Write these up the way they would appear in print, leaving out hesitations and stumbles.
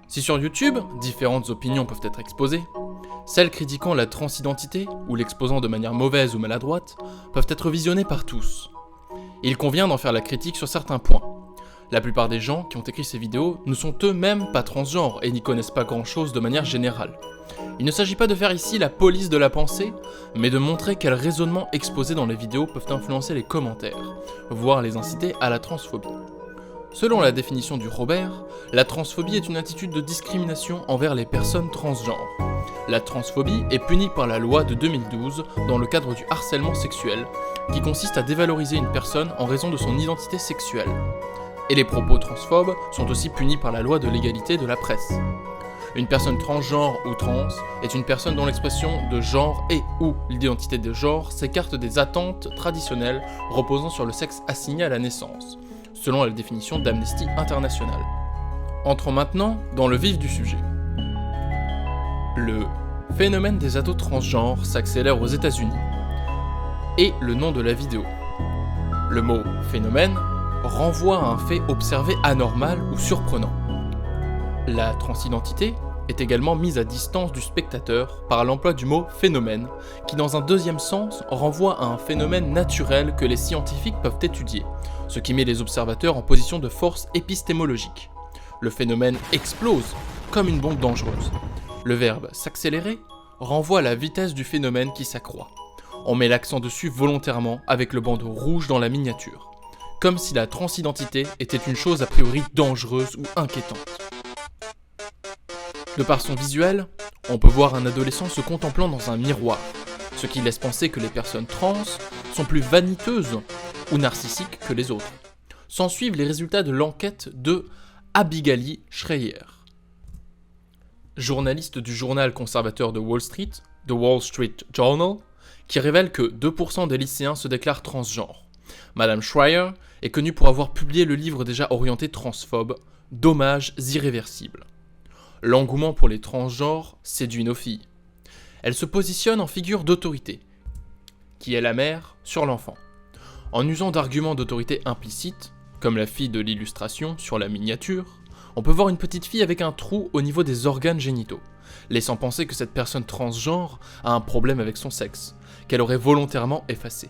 Si sur YouTube, différentes opinions peuvent être exposées, celles critiquant la transidentité ou l'exposant de manière mauvaise ou maladroite peuvent être visionnées par tous. Il convient d'en faire la critique sur certains points. La plupart des gens qui ont écrit ces vidéos ne sont eux-mêmes pas transgenres et n'y connaissent pas grand-chose de manière générale. Il ne s'agit pas de faire ici la police de la pensée, mais de montrer quels raisonnements exposés dans les vidéos peuvent influencer les commentaires, voire les inciter à la transphobie. Selon la définition du Robert, la transphobie est une attitude de discrimination envers les personnes transgenres. La transphobie est punie par la loi de 2012 dans le cadre du harcèlement sexuel, qui consiste à dévaloriser une personne en raison de son identité sexuelle. Et les propos transphobes sont aussi punis par la loi de l'égalité de la presse. Une personne transgenre ou trans est une personne dont l'expression de genre et ou l'identité de genre s'écarte des attentes traditionnelles reposant sur le sexe assigné à la naissance, selon la définition d'Amnesty International. Entrons maintenant dans le vif du sujet. Le phénomène des ados transgenres s'accélère aux États-Unis. Et le nom de la vidéo. Le mot phénomène renvoie à un fait observé anormal ou surprenant. La transidentité est également mise à distance du spectateur par l'emploi du mot phénomène, qui dans un deuxième sens renvoie à un phénomène naturel que les scientifiques peuvent étudier, ce qui met les observateurs en position de force épistémologique. Le phénomène explose comme une bombe dangereuse. Le verbe s'accélérer renvoie à la vitesse du phénomène qui s'accroît. On met l'accent dessus volontairement avec le bandeau rouge dans la miniature, comme si la transidentité était une chose a priori dangereuse ou inquiétante. De par son visuel, on peut voir un adolescent se contemplant dans un miroir, ce qui laisse penser que les personnes trans sont plus vaniteuses ou narcissiques que les autres. S'ensuivent les résultats de l'enquête de Abigail Schreier, journaliste du journal conservateur de Wall Street, The Wall Street Journal, qui révèle que 2% des lycéens se déclarent transgenres. Madame Schreier est connue pour avoir publié le livre déjà orienté transphobe, Dommages irréversibles. L'engouement pour les transgenres séduit nos filles. Elle se positionne en figure d'autorité, qui est la mère sur l'enfant. En usant d'arguments d'autorité implicites, comme la fille de l'illustration sur la miniature, on peut voir une petite fille avec un trou au niveau des organes génitaux, laissant penser que cette personne transgenre a un problème avec son sexe, qu'elle aurait volontairement effacé.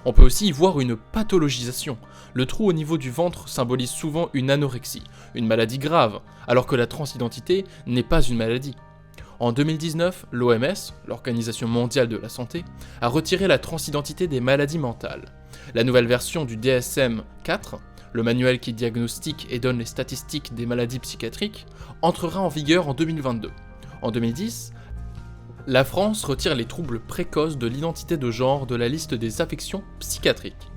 On peut aussi y voir une pathologisation. Le trou au niveau du ventre symbolise souvent une anorexie, une maladie grave, alors que la transidentité n'est pas une maladie. En 2019, l'OMS, l'Organisation mondiale de la santé, a retiré la transidentité des maladies mentales. La nouvelle version du DSM-4, le manuel qui diagnostique et donne les statistiques des maladies psychiatriques, entrera en vigueur en 2022. En 2010, la France retire les troubles précoces de l'identité de genre de la liste des affections psychiatriques.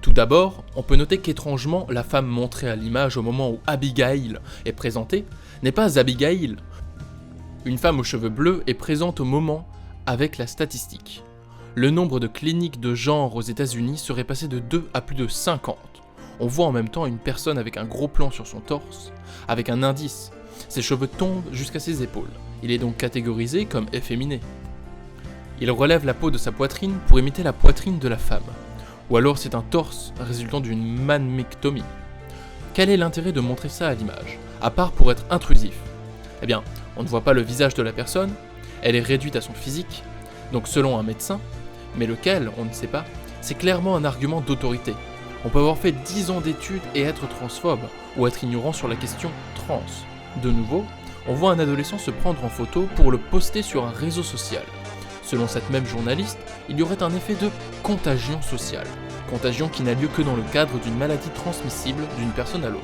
Tout d'abord, on peut noter qu'étrangement, la femme montrée à l'image au moment où Abigail est présentée n'est pas Abigail. Une femme aux cheveux bleus est présente au moment avec la statistique. Le nombre de cliniques de genre aux États-Unis serait passé de 2 à plus de 50. On voit en même temps une personne avec un gros plan sur son torse, avec un indice. Ses cheveux tombent jusqu'à ses épaules. Il est donc catégorisé comme efféminé. Il relève la peau de sa poitrine pour imiter la poitrine de la femme. Ou alors c'est un torse résultant d'une mammectomie. Quel est l'intérêt de montrer ça à l'image, à part pour être intrusif? Eh bien, on ne voit pas le visage de la personne, elle est réduite à son physique, donc selon un médecin, mais lequel, on ne sait pas, c'est clairement un argument d'autorité. On peut avoir fait 10 ans d'études et être transphobe, ou être ignorant sur la question trans. De nouveau, on voit un adolescent se prendre en photo pour le poster sur un réseau social. Selon cette même journaliste, il y aurait un effet de contagion sociale. Contagion qui n'a lieu que dans le cadre d'une maladie transmissible d'une personne à l'autre.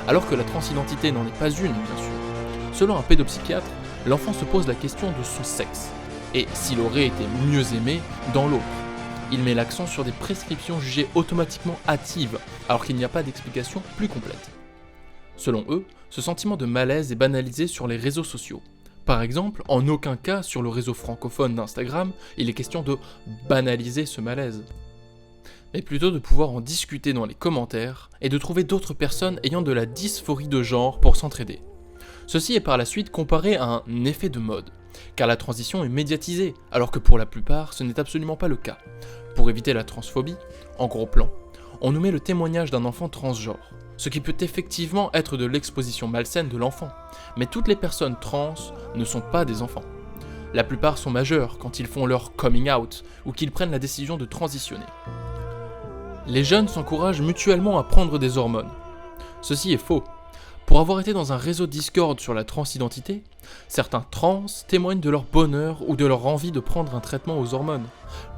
Alors que la transidentité n'en est pas une, bien sûr. Selon un pédopsychiatre, l'enfant se pose la question de son sexe, et s'il aurait été mieux aimé dans l'autre. Il met l'accent sur des prescriptions jugées automatiquement hâtives, alors qu'il n'y a pas d'explication plus complète. Selon eux, ce sentiment de malaise est banalisé sur les réseaux sociaux. Par exemple, en aucun cas sur le réseau francophone d'Instagram, il est question de banaliser ce malaise, mais plutôt de pouvoir en discuter dans les commentaires et de trouver d'autres personnes ayant de la dysphorie de genre pour s'entraider. Ceci est par la suite comparé à un effet de mode, car la transition est médiatisée, alors que pour la plupart, ce n'est absolument pas le cas. Pour éviter la transphobie, en gros plan, on nous met le témoignage d'un enfant transgenre. ce qui peut effectivement être de l'exposition malsaine de l'enfant, mais toutes les personnes trans ne sont pas des enfants. La plupart sont majeurs quand ils font leur coming out ou qu'ils prennent la décision de transitionner. Les jeunes s'encouragent mutuellement à prendre des hormones. Ceci est faux. Pour avoir été dans un réseau Discord sur la transidentité, certains trans témoignent de leur bonheur ou de leur envie de prendre un traitement aux hormones.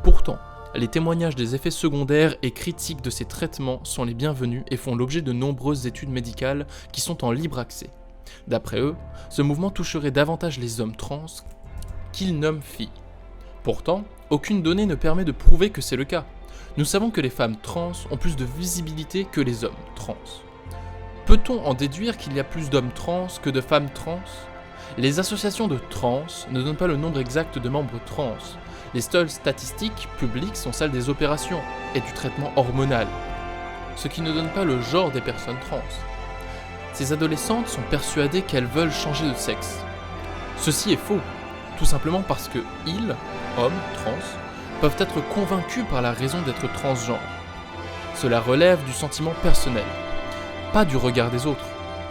Pourtant, les témoignages des effets secondaires et critiques de ces traitements sont les bienvenus et font l'objet de nombreuses études médicales qui sont en libre accès. D'après eux, ce mouvement toucherait davantage les hommes trans qu'ils nomment filles. Pourtant, aucune donnée ne permet de prouver que c'est le cas. Nous savons que les femmes trans ont plus de visibilité que les hommes trans. Peut-on en déduire qu'il y a plus d'hommes trans que de femmes trans ? Les associations de trans ne donnent pas le nombre exact de membres trans. Les seules statistiques publiques sont celles des opérations et du traitement hormonal, ce qui ne donne pas le genre des personnes trans. Ces adolescentes sont persuadées qu'elles veulent changer de sexe. Ceci est faux, tout simplement parce que ils, hommes trans, peuvent être convaincus par la raison d'être transgenres. Cela relève du sentiment personnel, pas du regard des autres.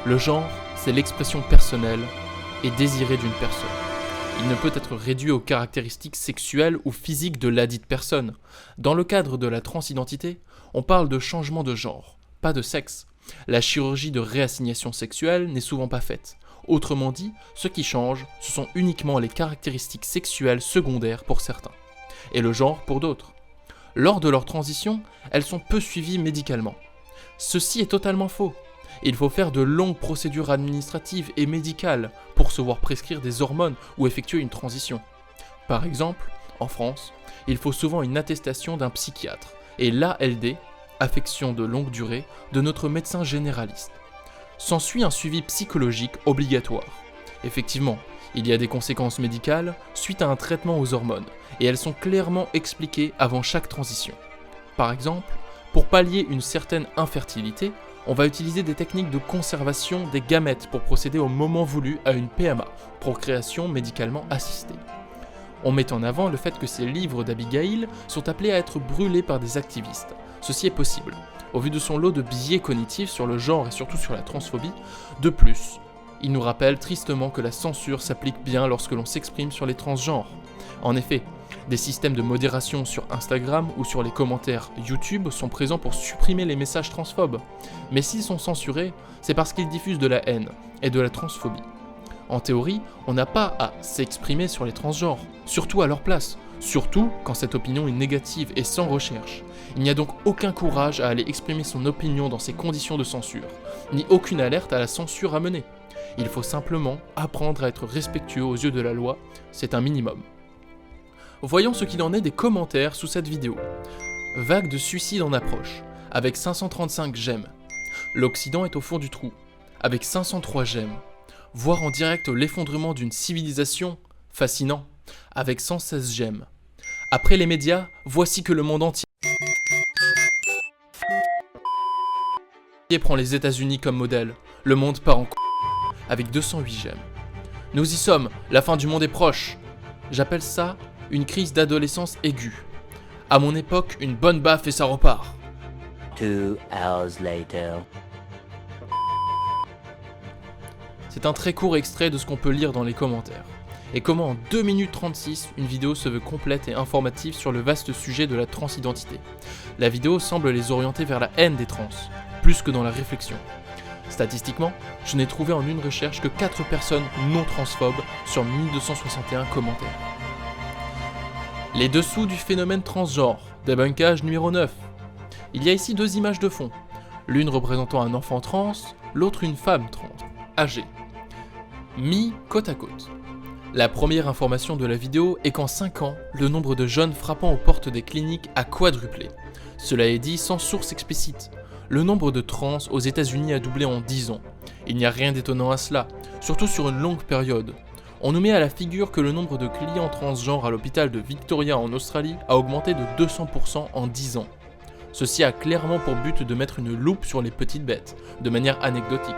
Le genre, c'est l'expression personnelle et désirée d'une personne. Il ne peut être réduit aux caractéristiques sexuelles ou physiques de ladite personne. Dans le cadre de la transidentité, on parle de changement de genre, pas de sexe. La chirurgie de réassignation sexuelle n'est souvent pas faite. Autrement dit, ce qui change, ce sont uniquement les caractéristiques sexuelles secondaires pour certains, et le genre pour d'autres. Lors de leur transition, elles sont peu suivies médicalement. Ceci est totalement faux. Il faut faire de longues procédures administratives et médicales pour se voir prescrire des hormones ou effectuer une transition. Par exemple, en France, il faut souvent une attestation d'un psychiatre et l'ALD, affection de longue durée, de notre médecin généraliste. S'ensuit un suivi psychologique obligatoire. Effectivement, il y a des conséquences médicales suite à un traitement aux hormones, et elles sont clairement expliquées avant chaque transition. Par exemple, pour pallier une certaine infertilité, on va utiliser des techniques de conservation des gamètes pour procéder au moment voulu à une PMA, procréation médicalement assistée. On met en avant le fait que ces livres d'Abigail sont appelés à être brûlés par des activistes. Ceci est possible, au vu de son lot de biais cognitifs sur le genre et surtout sur la transphobie. De plus, il nous rappelle tristement que la censure s'applique bien lorsque l'on s'exprime sur les transgenres. En effet, des systèmes de modération sur Instagram ou sur les commentaires YouTube sont présents pour supprimer les messages transphobes. Mais s'ils sont censurés, c'est parce qu'ils diffusent de la haine et de la transphobie. En théorie, on n'a pas à s'exprimer sur les transgenres, surtout à leur place, surtout quand cette opinion est négative et sans recherche. Il n'y a donc aucun courage à aller exprimer son opinion dans ces conditions de censure, ni aucune alerte à la censure à mener. Il faut simplement apprendre à être respectueux aux yeux de la loi, c'est un minimum. Voyons ce qu'il en est des commentaires sous cette vidéo. Vague de suicide en approche, avec 535 j'aime. L'Occident est au fond du trou, avec 503 j'aime. Voir en direct l'effondrement d'une civilisation, fascinant, avec 116 j'aime. Après les médias, voici que le monde entier prend les États-Unis comme modèle. Le monde part en avec 208 j'aime. Nous y sommes, la fin du monde est proche. J'appelle ça une crise d'adolescence aiguë. À mon époque, une bonne baffe et ça repart. 2 hours later. C'est un très court extrait de ce qu'on peut lire dans les commentaires. Et comment en 2 minutes 36, une vidéo se veut complète et informative sur le vaste sujet de la transidentité. La vidéo semble les orienter vers la haine des trans, plus que dans la réflexion. Statistiquement, je n'ai trouvé en une recherche que 4 personnes non transphobes sur 1261 commentaires. Les dessous du phénomène transgenre, débunkage numéro 9. Il y a ici 2 images de fond, l'une représentant un enfant trans, l'autre une femme trans, âgée. Mis côte à côte. La première information de la vidéo est qu'en 5 ans, le nombre de jeunes frappant aux portes des cliniques a quadruplé. Cela est dit sans source explicite. Le nombre de trans aux États-Unis a doublé en 10 ans. Il n'y a rien d'étonnant à cela, surtout sur une longue période. On nous met à la figure que le nombre de clients transgenres à l'hôpital de Victoria en Australie a augmenté de 200% en 10 ans. Ceci a clairement pour but de mettre une loupe sur les petites bêtes, de manière anecdotique.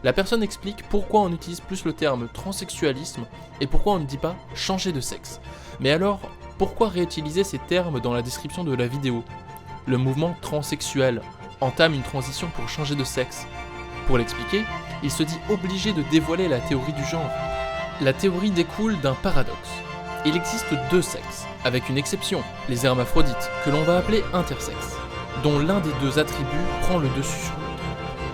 La personne explique pourquoi on utilise plus le terme transsexualisme et pourquoi on ne dit pas changer de sexe. Mais alors, pourquoi réutiliser ces termes dans la description de la vidéo ? Le mouvement transsexuel, entame une transition pour changer de sexe. Pour l'expliquer, il se dit obligé de dévoiler la théorie du genre. La théorie découle d'un paradoxe. Il existe deux sexes, avec une exception, les hermaphrodites, que l'on va appeler intersexes, dont l'un des deux attributs prend le dessus sur l'autre.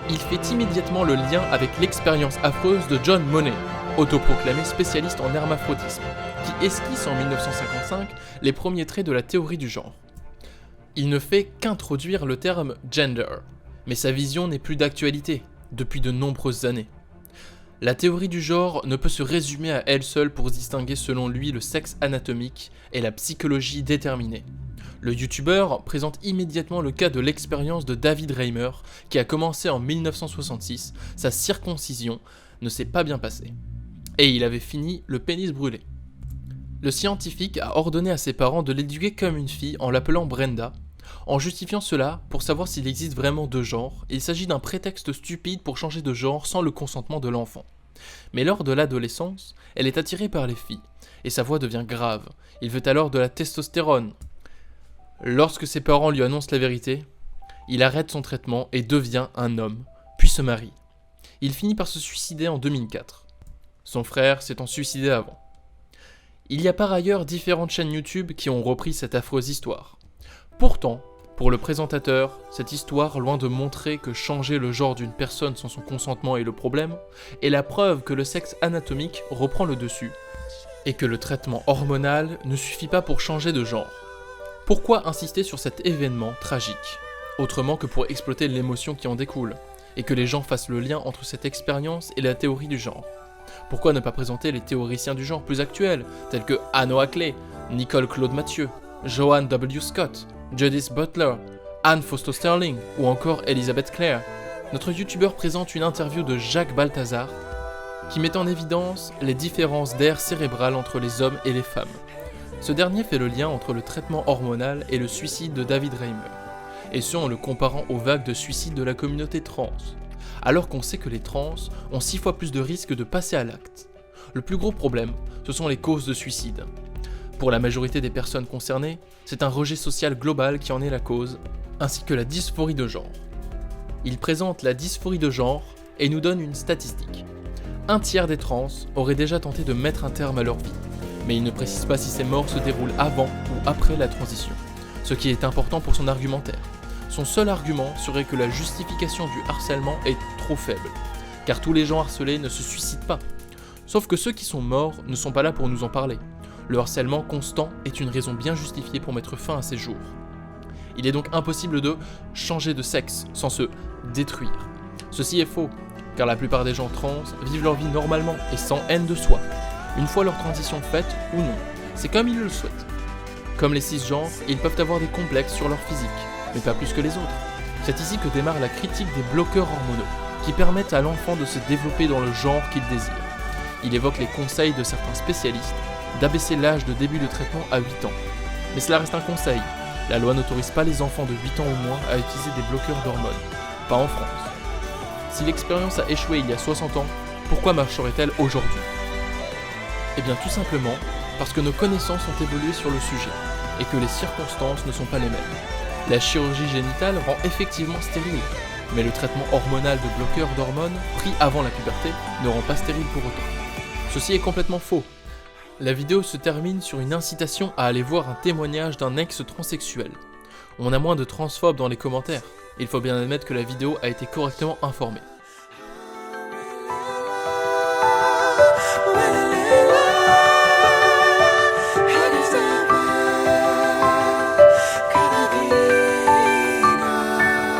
Il fait immédiatement le lien avec l'expérience affreuse de John Money, autoproclamé spécialiste en hermaphrodisme, qui esquisse en 1955 les premiers traits de la théorie du genre. Il ne fait qu'introduire le terme gender, mais sa vision n'est plus d'actualité depuis de nombreuses années. La théorie du genre ne peut se résumer à elle seule pour distinguer selon lui le sexe anatomique et la psychologie déterminée. Le youtubeur présente immédiatement le cas de l'expérience de David Reimer qui a commencé en 1966, sa circoncision ne s'est pas bien passée. Et il avait fini le pénis brûlé. Le scientifique a ordonné à ses parents de l'éduquer comme une fille en l'appelant Brenda, en justifiant cela pour savoir s'il existe vraiment deux genres, et il s'agit d'un prétexte stupide pour changer de genre sans le consentement de l'enfant. Mais lors de l'adolescence, elle est attirée par les filles, et sa voix devient grave, il veut alors de la testostérone. Lorsque ses parents lui annoncent la vérité, il arrête son traitement et devient un homme, puis se marie. Il finit par se suicider en 2004. Son frère s'étant suicidé avant. Il y a par ailleurs différentes chaînes YouTube qui ont repris cette affreuse histoire. Pourtant, pour le présentateur, cette histoire, loin de montrer que changer le genre d'une personne sans son consentement est le problème, est la preuve que le sexe anatomique reprend le dessus, et que le traitement hormonal ne suffit pas pour changer de genre. Pourquoi insister sur cet événement tragique, autrement que pour exploiter l'émotion qui en découle, et que les gens fassent le lien entre cette expérience et la théorie du genre? Pourquoi ne pas présenter les théoriciens du genre plus actuels, tels que Hanno Hackley, Nicole Claude Mathieu, Joanne W. Scott, Judith Butler, Anne Foster Sterling ou encore Elizabeth Clare? Notre youtubeur présente une interview de Jacques Balthazar qui met en évidence les différences d'air cérébral entre les hommes et les femmes. Ce dernier fait le lien entre le traitement hormonal et le suicide de David Reimer, et ce en le comparant aux vagues de suicide de la communauté trans, alors qu'on sait que les trans ont 6 fois plus de risques de passer à l'acte. Le plus gros problème, ce sont les causes de suicide. Pour la majorité des personnes concernées, c'est un rejet social global qui en est la cause, ainsi que la dysphorie de genre. Il présente la dysphorie de genre et nous donne une statistique. 1/3 des trans auraient déjà tenté de mettre un terme à leur vie, mais il ne précise pas si ces morts se déroulent avant ou après la transition, ce qui est important pour son argumentaire. Son seul argument serait que la justification du harcèlement est trop faible, car tous les gens harcelés ne se suicident pas. Sauf que ceux qui sont morts ne sont pas là pour nous en parler. Le harcèlement constant est une raison bien justifiée pour mettre fin à ces jours. Il est donc impossible de changer de sexe sans se détruire. Ceci est faux, car la plupart des gens trans vivent leur vie normalement et sans haine de soi, une fois leur transition faite ou non. C'est comme ils le souhaitent. Comme les cisgenres, ils peuvent avoir des complexes sur leur physique, mais pas plus que les autres. C'est ici que démarre la critique des bloqueurs hormonaux, qui permettent à l'enfant de se développer dans le genre qu'il désire. Il évoque les conseils de certains spécialistes d'abaisser l'âge de début de traitement à 8 ans. Mais cela reste un conseil. La loi n'autorise pas les enfants de 8 ans ou moins à utiliser des bloqueurs d'hormones. Pas en France. Si l'expérience a échoué il y a 60 ans, pourquoi marcherait-elle aujourd'hui? Eh bien tout simplement parce que nos connaissances ont évolué sur le sujet, et que les circonstances ne sont pas les mêmes. La chirurgie génitale rend effectivement stérile, mais le traitement hormonal de bloqueurs d'hormones, pris avant la puberté, ne rend pas stérile pour autant. Ceci est complètement faux. La vidéo se termine sur une incitation à aller voir un témoignage d'un ex-transsexuel. On a moins de transphobes dans les commentaires. Il faut bien admettre que la vidéo a été correctement informée.